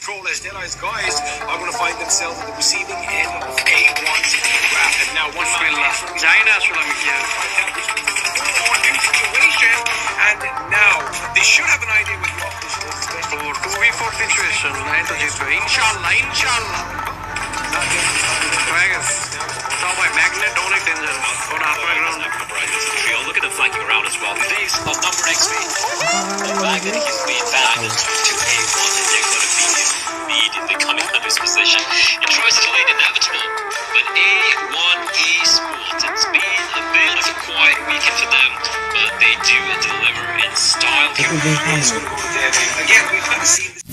control as Deadeyes guys are going to find themselves at the receiving end of A1's graph. And now one new situation, and now they should have an idea what the opposition is expecting. 2v4 situation, Inshallah, Inshallah. Dragons. Top by Magnet, don't like danger. On halfway ground. Look at the flanking around as well. Today's of number XP. Magnet is being back to A1, and they're going to beat the coming under position. It tries to delay the inevitable, but A1eSports, it's been a bit of a quiet weekend for them, but they do deliver in style. Again, we've kind of seen this.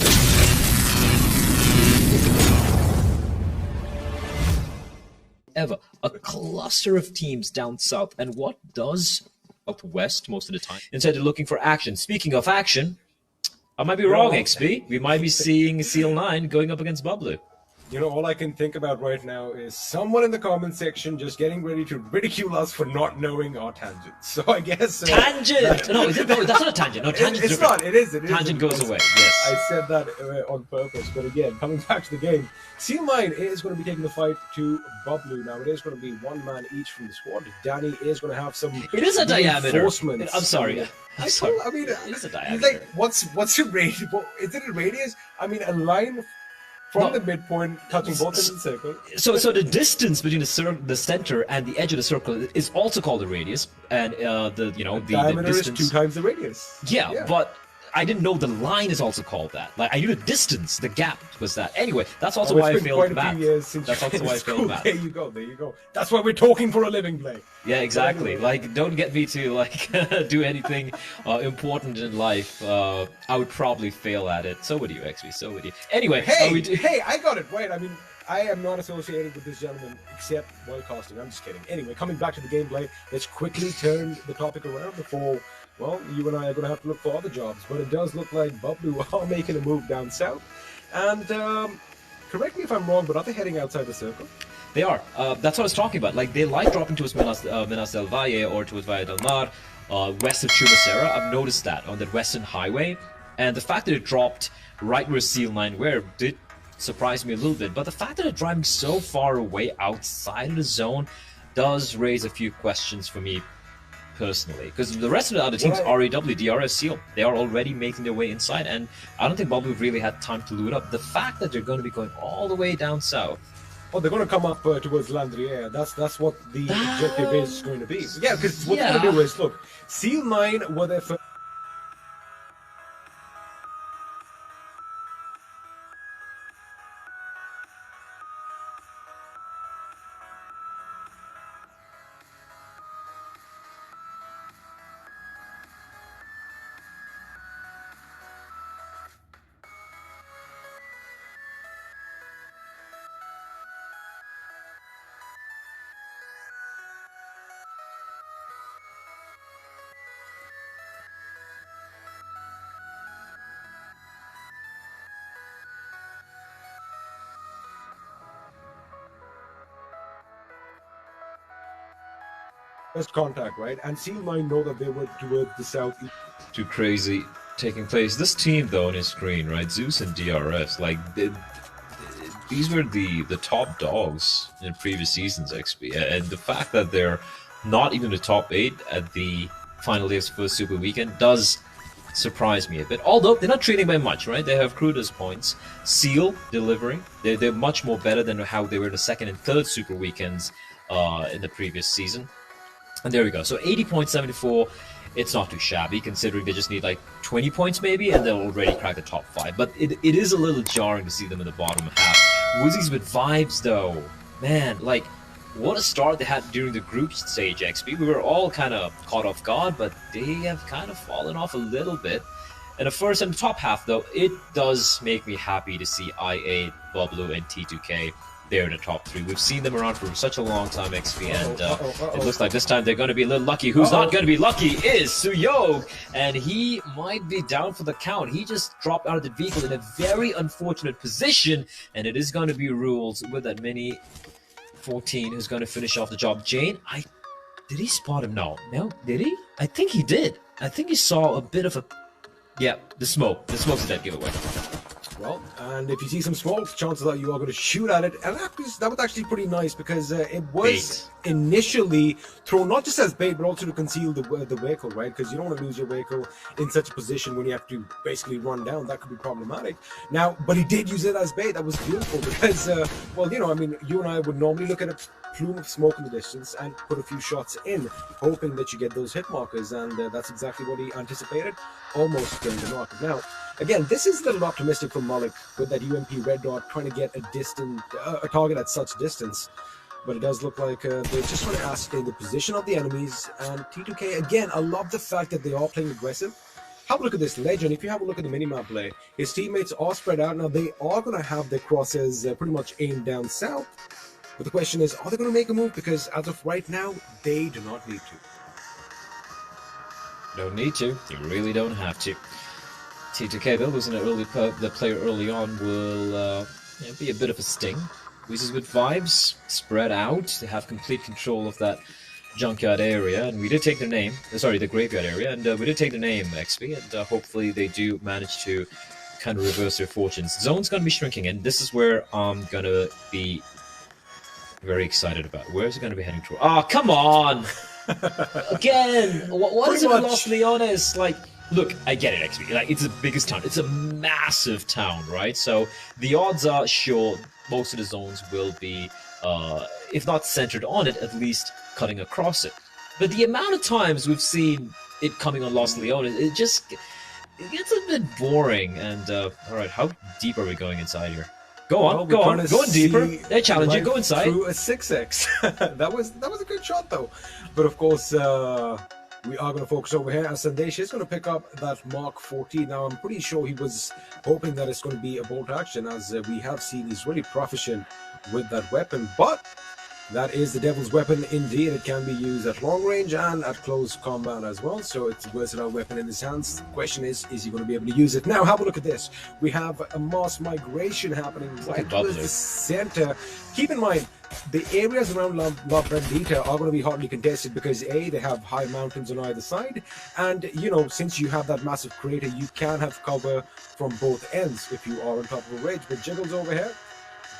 Ever a cluster of teams down south, and what does out west most of the time? Instead, they're looking for action. Speaking of action, I might be wrong, XP. We might be seeing Seal9 going up against Bublu. You know, all I can think about right now is someone in the comment section just getting ready to ridicule us for not knowing our tangents. So I guess... tangent! No, that's not a tangent. No, tangent it's not. It is. Tangent goes away, yes. I said that on purpose. But again, coming back to the game, Seal9 is going to be taking the fight to Bublu. Now, it is going to be one man each from the squad. Danny is going to have some... It is a diameter. Reinforcements. I'm sorry. I mean, it is a diameter. He's like, what's your radius? Is it a radius? I mean, a line... From the midpoint, touching both ends of the circle. So the distance between the center and the edge of the circle is also called the radius, and the diameter distance is 2 times the radius. Yeah, but I didn't know the line is also called that. Like I knew the distance, the gap was that. Anyway, that's also why I failed math. That's also why I failed math. There you go. That's why we're talking for a living, Blake. Yeah, exactly. Anyway. Like, don't get me to like do anything important in life. I would probably fail at it. So would you, XP. So would you. Anyway, hey, I got it right. I mean, I am not associated with this gentleman except while casting. I'm just kidding. Anyway, coming back to the gameplay, let's quickly turn the topic around before. Well, you and I are going to have to look for other jobs, but it does look like Bublu are making a move down south. And correct me if I'm wrong, but are they heading outside the circle? They are. That's what I was talking about. Like, they like dropping towards Minas del Valle or towards Valle del Mar, west of Chumacera. I've noticed that on the western highway. And the fact that it dropped right where Seal9 were did surprise me a little bit. But the fact that it's driving so far away outside of the zone does raise a few questions for me personally, because the rest of the other teams, RAW, DRS, Seal, they are already making their way inside, and I don't think Bublu really had time to loot up. The fact that they're going to be going all the way down south. Oh, they're going to come up towards Landrier. That's what the objective is going to be. Yeah, because what they're going to do is, look, Seal9 were their first... contact, right? And Seal9 know that they were towards the southeast. Too crazy taking place. This team, though, on his screen, right? Zeus and DRS, like, these were the top dogs in previous seasons, XP. And the fact that they're not even the top 8 at the final day of first Super Weekend does surprise me a bit. Although, they're not trailing by much, right? They have Cruda's points. Seal delivering. They're much more better than how they were the second and third Super Weekends in the previous season. And there we go. So 80 points, 74. It's not too shabby, considering they just need like 20 points maybe, and they'll already crack the top 5. But it is a little jarring to see them in the bottom half. Wizzies with vibes, though. Man, like, what a start they had during the group stage, XP. We were all kind of caught off guard, but they have kind of fallen off a little bit. And the first and the top half, though, it does make me happy to see IA, Bublu, and T2K. They're in the top 3. We've seen them around for such a long time, XP, and it looks like this time they're going to be a little lucky. Who's not going to be lucky is Suyog, and he might be down for the count. He just dropped out of the vehicle in a very unfortunate position, and it is going to be rules with that mini 14 who's going to finish off the job. Jane, did he spot him? No, did he? I think he did. I think he saw a bit of a... Yeah, the smoke. The smoke's a dead giveaway. Well, And if you see some smoke, chances are you are going to shoot at it. And that was actually pretty nice because it was initially thrown not just as bait, but also to conceal the vehicle, right? Because you don't want to lose your vehicle in such a position when you have to basically run down. That could be problematic. Now, but he did use it as bait. That was beautiful because, well, you know, I mean, you and I would normally look at a plume of smoke in the distance and put a few shots in, hoping that you get those hit markers. And that's exactly what he anticipated, almost getting the marker. Now, again, this is a little optimistic from Malik with that UMP red dot trying to get a target at such distance. But it does look like they're just trying to ascertain the position of the enemies. And T2K, again, I love the fact that they are playing aggressive. Have a look at this Legend. If you have a look at the minimap play, his teammates are spread out. Now, they are going to have their crosses pretty much aimed down south. But the question is, are they going to make a move? Because as of right now, they do not need to. Don't need to. You really don't have to. T2K, though, losing the player early on will be a bit of a sting. Weezers with vibes, spread out. They have complete control of that junkyard area, and we did take their name. Sorry, the graveyard area, and we did take the name, XP, and hopefully they do manage to kind of reverse their fortunes. Zone's going to be shrinking, and this is where I'm going to be very excited about. Where's it going to be heading toward? Oh, come on! Again! What is it with Los Leones? Like, look, I get it, XP. Like, it's the biggest town. It's a massive town, right? So the odds are sure most of the zones will be, if not centered on it, at least cutting across it. But the amount of times we've seen it coming on Los Leones, it gets a bit boring. And all right, how deep are we going inside here? Go on, go on deeper. They challenge you. Go inside. Through a 6x. that was a good shot though. But of course, we are going to focus over here. And Sandesh is going to pick up that Mark 14. Now, I'm pretty sure he was hoping that it's going to be a bolt action, as we have seen he's really proficient with that weapon. But that is the devil's weapon indeed. It can be used at long range and at close combat as well. So it's a versatile weapon in his hands. The question is he going to be able to use it? Now, have a look at this. We have a mass migration happening right towards the center. Keep in mind, the areas around La Vendita are going to be hotly contested because A, they have high mountains on either side, and you know, since you have that massive crater, you can have cover from both ends if you are on top of a ridge. But Jiggles over here,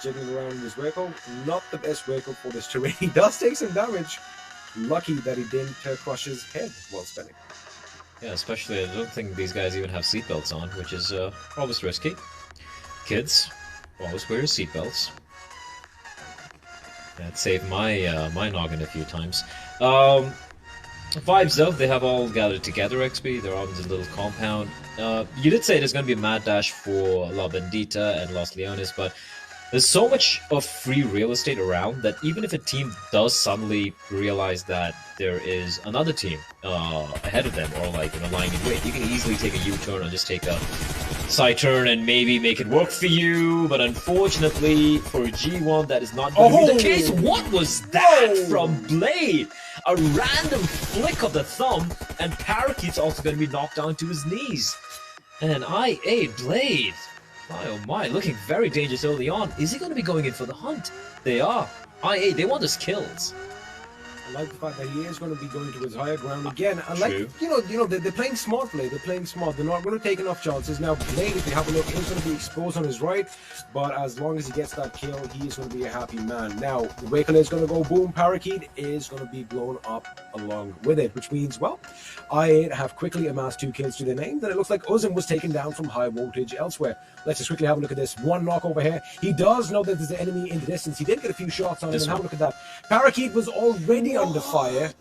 jiggling around in his vehicle, not the best vehicle for this terrain. He does take some damage. Lucky that he didn't crush his head while spinning. Yeah, especially I don't think these guys even have seatbelts on, which is always risky. Kids, always wear your seatbelts. That saved my my noggin a few times. Vibes though, they have all gathered together, XP. They're on this little compound. You did say there's going to be a mad dash for La Bendita and Los Leones, but there's so much of free real estate around that even if a team does suddenly realize that there is another team ahead of them, or like lying in wait, you can easily take a U-turn and just take a side turn and maybe make it work for you. But unfortunately for G1, that is not going to be the case. What was that from Blade? A random flick of the thumb, and Parakeet's also going to be knocked down to his knees. And IA Blade, my oh my, looking very dangerous early on. Is he going to be going in for the hunt? They are. IA, they want his kills. I like the fact that he is going to be going to his higher ground again. I like, you know, they're playing smart, Blade. They're playing smart. They're not going to take enough chances. Now, Blade, if you have a look, is going to be exposed on his right, but as long as he gets that kill, he is going to be a happy man. Now, the vehicle is going to go boom. Parakeet is going to be blown up along with it, which means, well, I have quickly amassed 2 kills to their name. Then it looks like Uzum was taken down from high voltage elsewhere. Let's just quickly have a look at this. One knock over here. He does know that there's an enemy in the distance. He did get a few shots on him. And have a look at that. Parakeet was already under fire.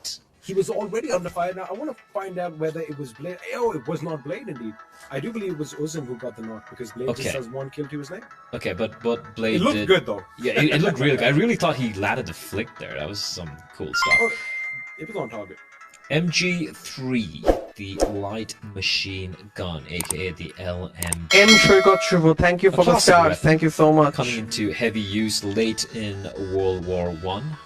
He was already under fire. Now, I want to find out whether it was Blade. Oh, it was not Blade, indeed. I do believe it was Uzum who got the knock, because Blade just has 1 kill to his name. Okay, but Blade It looked good, though. Yeah, it looked really good. I really thought he landed the flick there. That was some cool stuff. Oh, it was on target. MG3, the light machine gun, aka the LM. Trigger Triple, thank you for the stars. Thank you so much. Coming into heavy use late in World War One,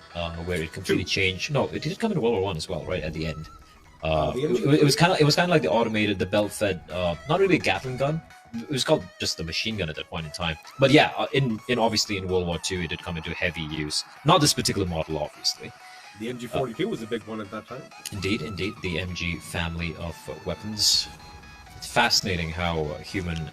where it completely changed. No, it did come into World War One as well, right at the end. It was kind of like the automated, the belt-fed, not really a Gatling gun. It was called just the machine gun at that point in time. But yeah, in obviously in World War II, it did come into heavy use. Not this particular model, obviously. The MG42 was a big one at that time. Indeed, indeed. The MG family of weapons. It's fascinating how human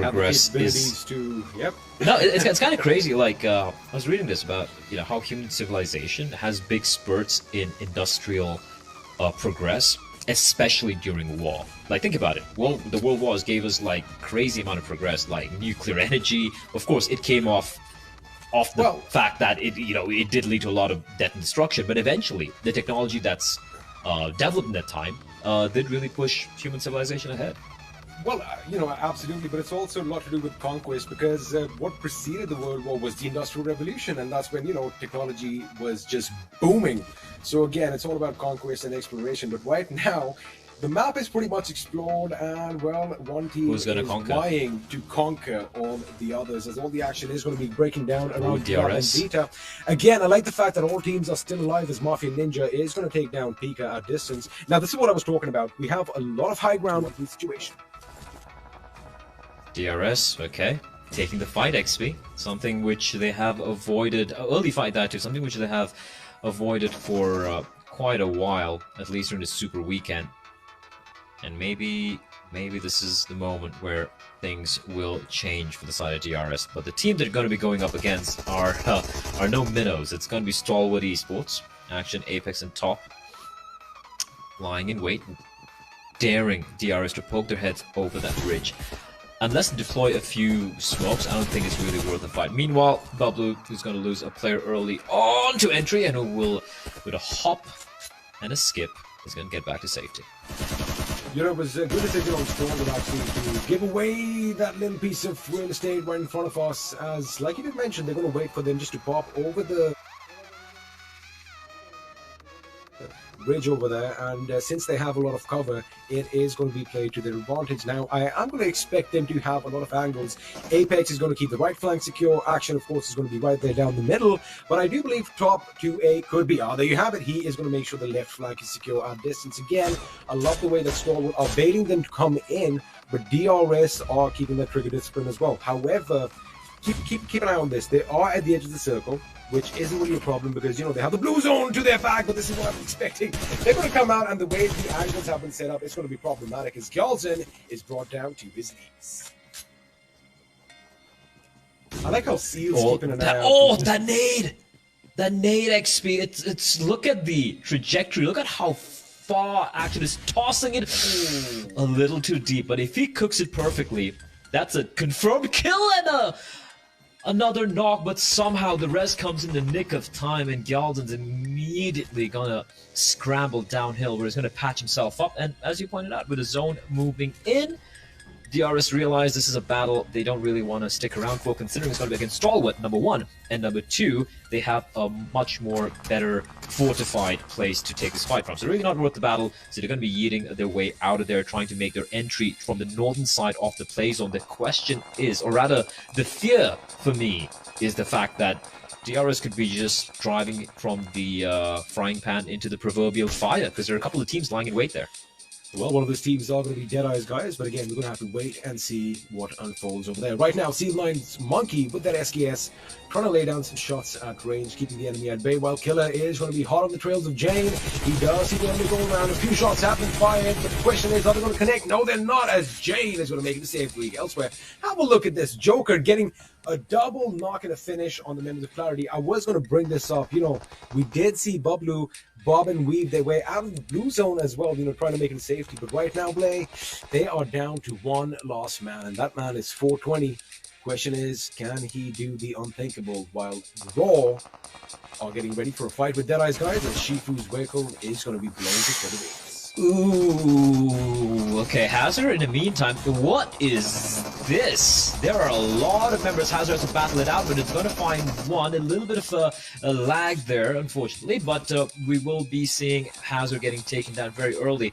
progress have the is. capabilities to. Yep. No, it's kind of crazy. Like I was reading this about how human civilization has big spurts in industrial progress, especially during war. Like think about it. Well, the world wars gave us like crazy amount of progress, like nuclear energy. Of course, it came off the fact that it did lead to a lot of death and destruction. But eventually, the technology that's developed in that time did really push human civilization ahead. Well, absolutely, but it's also a lot to do with conquest because what preceded the World War was the Industrial Revolution, and that's when, technology was just booming. So again, it's all about conquest and exploration, but right now, the map is pretty much explored, and well, one team is vying to conquer all the others, as all the action is going to be breaking down around DRS. and Vita. Again, I like the fact that all teams are still alive, as Mafia Ninja is going to take down Pika at distance. Now, this is what I was talking about. We have a lot of high ground in the situation. DRS, okay. Taking the fight XP, something which they have avoided, early fight that too, something which they have avoided for quite a while, at least during the Super Weekend. And maybe this is the moment where things will change for the side of DRS. But the team they're going to be going up against are no minnows. It's going to be Stalwart eSports, Action, Apex, and Top, lying in wait, daring DRS to poke their heads over that bridge. Unless they deploy a few smokes, I don't think it's really worth the fight. Meanwhile, Bablu, who's going to lose a player early on to entry, and who will, with a hop and a skip, is going to get back to safety. It was good to take it on Stalwart actually to give away that little piece of real estate right in front of us, as, like you did mention, they're going to wait for them just to pop over the bridge over there, and since they have a lot of cover, it is going to be played to their advantage. Now, I am going to expect them to have a lot of angles. Apex is going to keep the right flank secure. Action, of course, is going to be right there down the middle, but I do believe Top 2A could be. There you have it. He is going to make sure the left flank is secure at distance. Again, I love the way that Stalwart are baiting them to come in, but DRS are keeping their trigger discipline as well. However, keep an eye on this. They are at the edge of the circle, which isn't really a problem because, they have the blue zone to their back, but this is what I'm expecting. They're going to come out, and the way the angles have been set up, it's going to be problematic as Galzen is brought down to his knees. I like how Seal's keeping an eye out. That nade! That nade XP, it's look at the trajectory, look at how far Action is tossing it a little too deep, but if he cooks it perfectly, that's a confirmed kill and another knock, but somehow the rest comes in the nick of time, and Galden's immediately gonna scramble downhill where he's gonna patch himself up. And as you pointed out, with the zone moving in, DRS realize this is a battle they don't really want to stick around for, considering it's going to be against Stalwart, number one, and number two, they have a much more better fortified place to take this fight from. So really not worth the battle, so they're going to be yeeting their way out of there, trying to make their entry from the northern side of the play zone. The question is, or rather, the fear for me is the fact that DRS could be just driving from the frying pan into the proverbial fire, because there are a couple of teams lying in wait there. Well, one of those teams are going to be Deadeye's guys, but again, we're going to have to wait and see what unfolds over there. Right now, C9's Monkey with that SKS, trying to lay down some shots at range, keeping the enemy at bay, while Killer is going to be hot on the trails of Jane. He does see the enemy going around. A few shots have been fired, but the question is, are they going to connect? No, they're not, as Jane is going to make it to save league elsewhere. Have a look at this. Joker getting a double knock and a finish on the Members of Clarity. I was going to bring this up. We did see Bablu bob and weave their way out of the blue zone as well, trying to make it to safety. But right now, Blay, they are down to one lost man, and that man is 420. Question is, can he do the unthinkable, while Raw are getting ready for a fight with Deadeye's guys, as Shifu's vehicle is going to be blown to smithereens. Ooh, okay, Hazard in the meantime, what is this? There are a lot of members. Hazard has to battle it out, but it's going to find one. A little bit of a lag there, unfortunately, but we will be seeing Hazard getting taken down very early.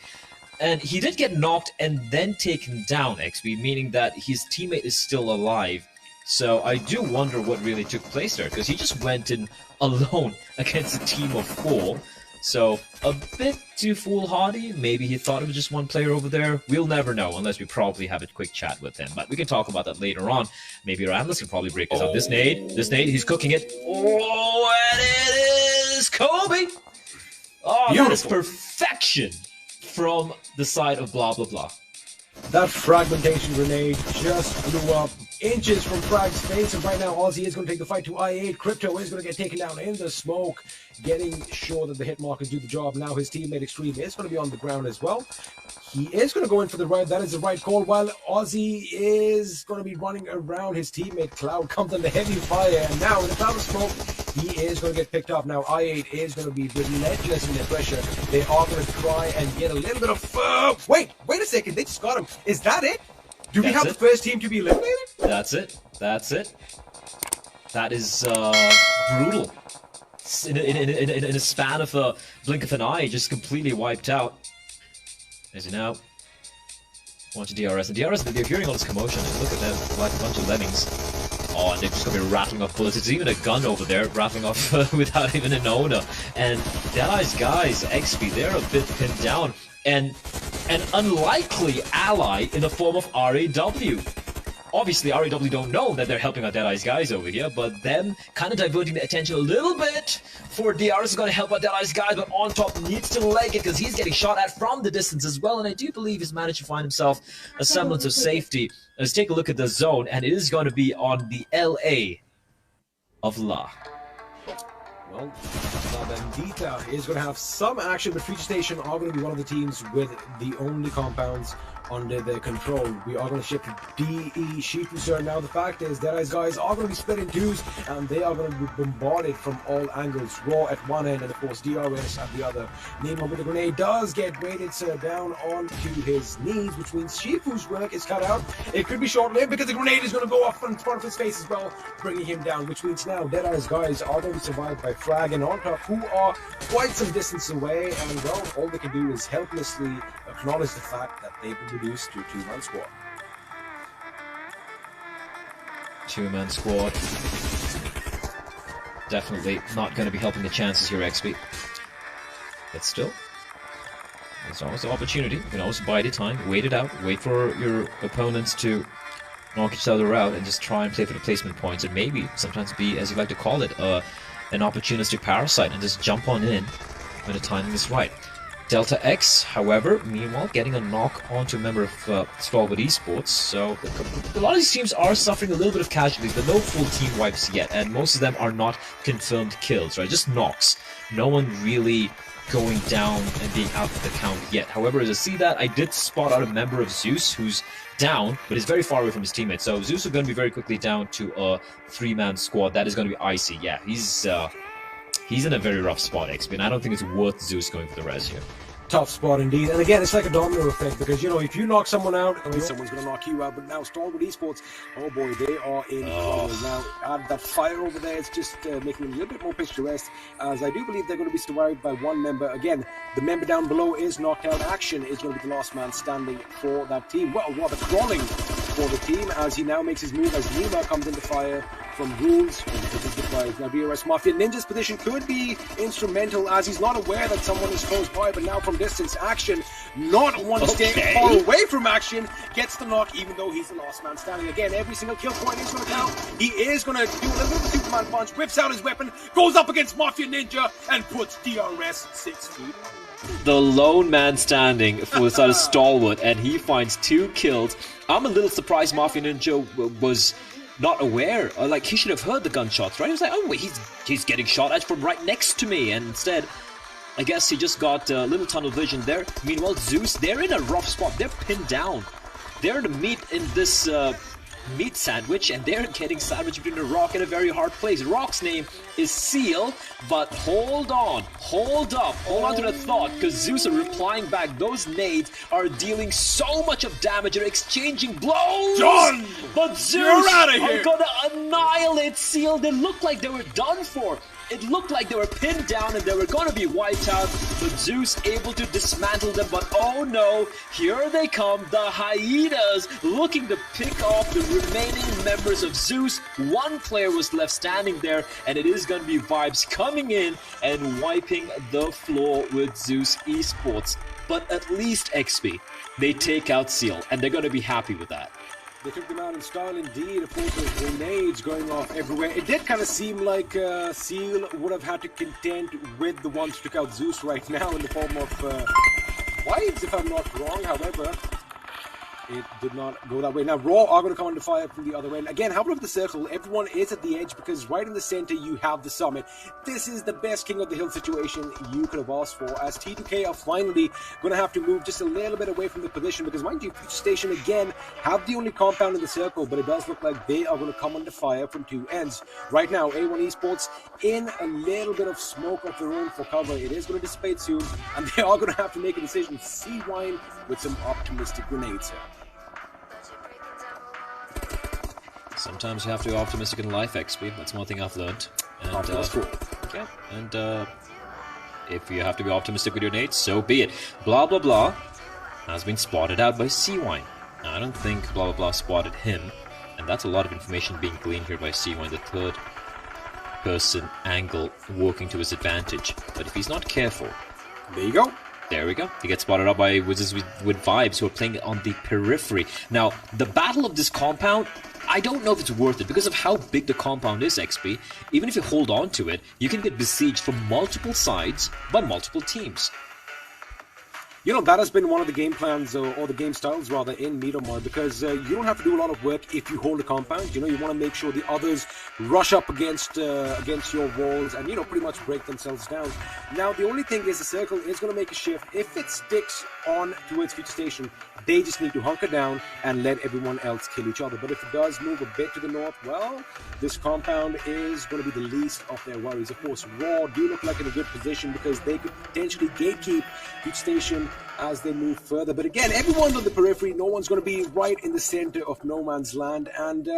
And he did get knocked and then taken down, XP, meaning that his teammate is still alive. So I do wonder what really took place there, because he just went in alone against a team of 4. So, a bit too foolhardy. Maybe he thought it was just one player over there. We'll never know unless we probably have a quick chat with him. But we can talk about that later on. Maybe our analyst can probably break this up. This nade, he's cooking it. Oh, and it is Kobe! Oh, beautiful. That is perfection from the side of blah, blah, blah. That fragmentation grenade just blew up inches from Frag's face, and right now Aussie is going to take the fight to I8. Crypto is going to get taken down in the smoke, getting sure that the hit markers do the job. Now his teammate Extreme is going to be on the ground as well. He is going to go in for the right. That is the right call. While Aussie is going to be running around, his teammate Cloud comes under heavy fire, and now in the cloud of smoke, he is going to get picked up. Now I8 is going to be relentless in their pressure. They are going to try and get a little bit of... Wait a second. They just got him. Is that it? Do we have the first team to be eliminated? That's it. That's it. That is brutal. In a span of a blink of an eye, just completely wiped out. As you now watch DRS. And DRS, they're hearing all this commotion. And look at them, like a bunch of lemmings. Oh, and they're just going to be rattling off bullets. It's even a gun over there, rattling off without even an owner. And Deadeye's guys, XP, they're a bit pinned down. And an unlikely ally in the form of RAW. Obviously, RAW don't know that they're helping out Deadeye's guys over here, but them kind of diverting the attention a little bit for DRS is going to help out Deadeye's guys, but on top needs to leg it because he's getting shot at from the distance as well, and I do believe he's managed to find himself a semblance of safety. Let's take a look at the zone, and it is going to be on the LA of La. Well, Bandita is going to have some action, but Future Station are going to be one of the teams with the only compounds under their control. We are going to shift to DE Shifu, sir. Now the fact is Deadeye's guys are going to be split in twos, and they are going to be bombarded from all angles. Raw at one end and of course DRS at the other. Nemo with the grenade does get weighted, sir, down onto his knees, which means Shifu's work is cut out. It could be short-lived because the grenade is going to go off in front of his face as well, bringing him down, which means now Deadeye's guys are going to be survived by Frag and on top, who are quite some distance away, and well, all they can do is helplessly acknowledge the fact that they've been reduced to a two-man squad. Two-man squad. Definitely not going to be helping the chances here, XP. But still, there's always an opportunity. You can always bide your time, wait it out, wait for your opponents to knock each other out, and just try and play for the placement points, and maybe sometimes be, as you like to call it, an opportunistic parasite, and just jump on in when the timing is right. Delta X, however, meanwhile, getting a knock onto a member of Stalwart eSports, so a lot of these teams are suffering a little bit of casualties, but no full team wipes yet, and most of them are not confirmed kills, right? Just knocks. No one really going down and being out of the count yet. However, as I see that, I did spot out a member of Zeus who's down, but is very far away from his teammates, so Zeus is going to be very quickly down to a three-man squad. That is going to be icy. Yeah, he's in a very rough spot, XP, and I don't think it's worth Zeus going for the res here. Tough spot indeed, and again, it's like a domino effect because, you know, if you knock someone out, someone's going to knock you out. But now Stalwart eSports, oh boy, they are in trouble now. That fire over there is just making it a little bit more picturesque, as I do believe they're going to be survived by one member. Again, the member down below is knocked out. Action is going to be the last man standing for that team. Well, what a crawling for the team as he now makes his move as Nima comes into fire from Rules. Now DRS Mafia Ninja's position could be instrumental as he's not aware that someone is close by, but now from distance, Action, not one to stay far away from Action, gets the knock even though he's the last man standing. Again, every single kill point is going to count. He is going to do a little bit of a Superman punch, whips out his weapon, goes up against Mafia Ninja, and puts DRS 6 feet. The lone man standing for the side of Stalwart, and he finds 2 kills. I'm a little surprised Mafia Ninja was not aware. Like, he should have heard the gunshots, right? He was like, oh wait, he's getting shot at from right next to me, and instead, I guess he just got a little tunnel vision there. Meanwhile, Zeus, they're in a rough spot. They're pinned down. They're the meat in this meat sandwich, and they're getting sandwiched between a rock and a very hard place. Rock's name is Seal, but hold on to the thought, because Zeus are replying back. Those nades are dealing so much of damage. They're exchanging blows. Done! But Zeus You're out of here. are gonna annihilate Seal. They look like they were done for. It looked like they were pinned down and they were going to be wiped out, but Zeus able to dismantle them. But oh no, here they come, the hyenas, looking to pick off the remaining members of Zeus. One player was left standing there, and it is going to be Vibes coming in and wiping the floor with Zeus eSports. But at least XP, they take out Seal, and they're going to be happy with that. They took them out in style indeed. Of course, there's grenades going off everywhere. It did kind of seem like Seal would have had to contend with the ones who took out Zeus right now in the form of Vibes, if I'm not wrong. However, It did not go that way. Now, Raw are going to come under fire from the other end. Again, have a look at the circle. Everyone is at the edge because right in the center you have the Summit. This is the best King of the Hill situation you could have asked for, as T2K are finally going to have to move just a little bit away from the position because, mind you, Future Station again have the only compound in the circle, but it does look like they are going to come under fire from two ends. Right now, A1 eSports in a little bit of smoke of their own for cover. It is going to dissipate soon, and they are going to have to make a decision. C-Wine with some optimistic grenades here. Sometimes you have to be optimistic in life, XP. That's one thing I've learned. And if you have to be optimistic with your nades, so be it. Blah blah blah has been spotted out by C-Wine. I don't think blah blah blah spotted him, and that's a lot of information being gleaned here by C-Wine, the third person angle working to his advantage. But if he's not careful, there you go. There we go. He gets spotted up by Wizards with Vibes, who are playing on the periphery. Now, the battle of this compound, I don't know if it's worth it because of how big the compound is, XP. Even if you hold on to it, you can get besieged from multiple sides by multiple teams. You know, that has been one of the game plans, or the game styles rather, in Miramar, because you don't have to do a lot of work if you hold a compound. You know, you want to make sure the others rush up against your walls and, you know, pretty much break themselves down. Now, the only thing is the circle is going to make a shift. If it sticks on towards Future Station, they just need to hunker down and let everyone else kill each other. But if it does move a bit to the north, well, this compound is going to be the least of their worries. Of course, Raw do look like in a good position because they could potentially gatekeep Future Station as they move further. But again, everyone's on the periphery. No one's going to be right in the center of no man's land. And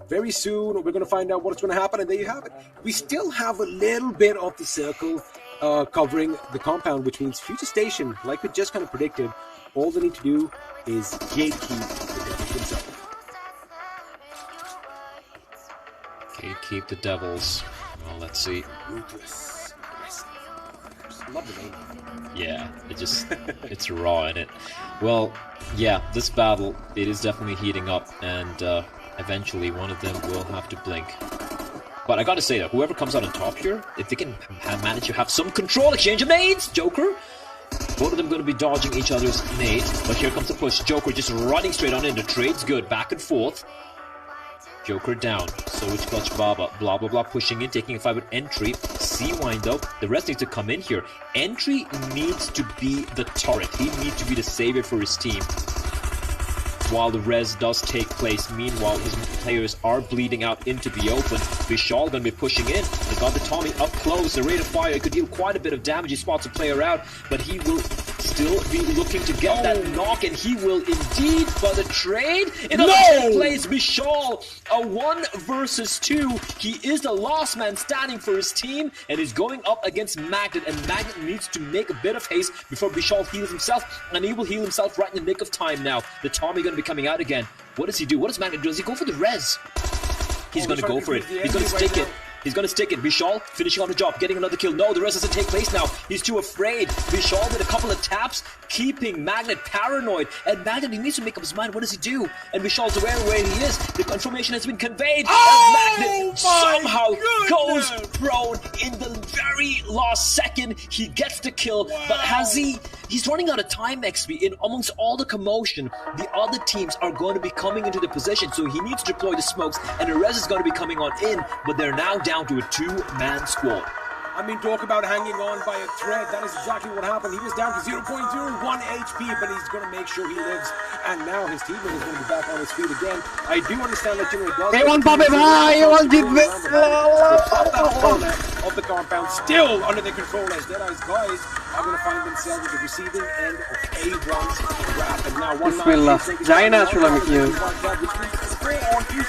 very soon, we're going to find out what's going to happen. And there you have it. We still have a little bit of the circle covering the compound, which means Future Station, like we just kind of predicted, all they need to do is gatekeep the Devils themselves. Gatekeep the Devils. Well, let's see. Ruthless. Love the name. Yeah, it's raw in it. Well, yeah, this battle, it is definitely heating up, and eventually one of them will have to blink. But I gotta say that whoever comes out on top here, if they can manage to have some control, exchange of nades, Joker, both of them going to be dodging each other's nades. But here comes the push. Joker just running straight on in. The trade's good. Back and forth. Joker down. So it's Clutch Baba. Blah, blah, blah. Pushing in. Taking a fight with Entry. C-Wine, though. The rest needs to come in here. Entry needs to be the turret. He needs to be the savior for his team. While the res does take place. Meanwhile, his players are bleeding out into the open. Vishal going to be pushing in. He's got the Tommy up close. The rate of fire, it could deal quite a bit of damage. He spots a player out, but he will still be looking to get that knock, and he will indeed. But the trade, it doesn't take place. Vishal, a 1 versus 2. He is the last man standing for his team, and is going up against Magnet, and Magnet needs to make a bit of haste before Vishal heals himself, and he will heal himself right in the nick of time now. The Tommy going to be coming out again. What does he do? What does Magnet do? Does he go for the res? He's going to go for it. He's going to stick it. He's going to stick it. Vishal finishing on the job, getting another kill. No, the rest doesn't take place now. He's too afraid. Vishal with a couple of taps, keeping Magnet paranoid. And Magnet, he needs to make up his mind. What does he do? And Vishal's aware of where he is. The information has been conveyed. And Magnet somehow goes prone in the very last second. He gets the kill, but has he's running out of time, XP. In amongst all the commotion, the other teams are going to be coming into the position, so he needs to deploy the smokes, and the res is going to be coming on in, but they're now down to a 2-man squad. I mean, talk about hanging on by a thread. That is exactly what happened. He was down to 0.01 HP, but he's going to make sure he lives. And now his teammate is going to be back on his feet again. I do understand that, you know, it does... of the compound still under their control, as Deadeye's guys are going to find themselves at the receiving end of A1's wrath. And now one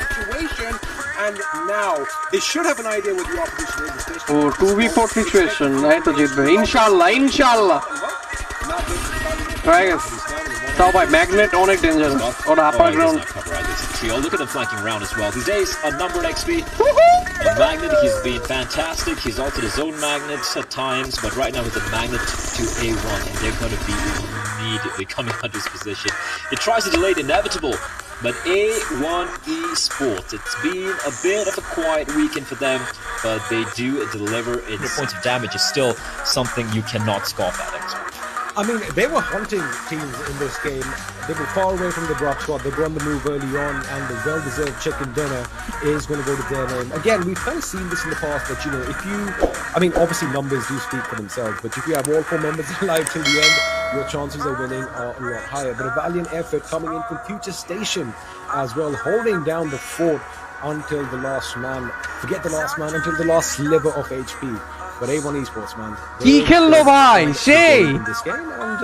situation, and now they should have an idea what the opposition is. Oh, 2v4 situation. नहीं तो जीत गए. Inshallah. Try guys. Top by Magnet on it, danger. On the upper ground. Look at them flanking around as well. These days, a numbered XP. Magnet, he's been fantastic. He's altered his own magnets at times, but right now with the Magnet to A1, and they're going to be immediately coming out of this position. It tries to delay the inevitable, but A1eSports, it's been a bit of a quiet weekend for them, but they do deliver. Its points of damage is still something you cannot scoff at. I mean, they were hunting teams in this game. They were far away from the drop spot. They were on the move early on, and the well-deserved chicken dinner is going to go to DENNER. And again, we've kind of seen this in the past that, you know, if you, I mean, obviously numbers do speak for themselves, but if you have all 4 members alive till the end, your chances of winning are a lot higher. But a valiant effort coming in from Future Station as well, holding down the fort until the last man, forget the last man, until the last sliver of HP. But A1 eSports, man, Chiken lo vai, sì! in this game, and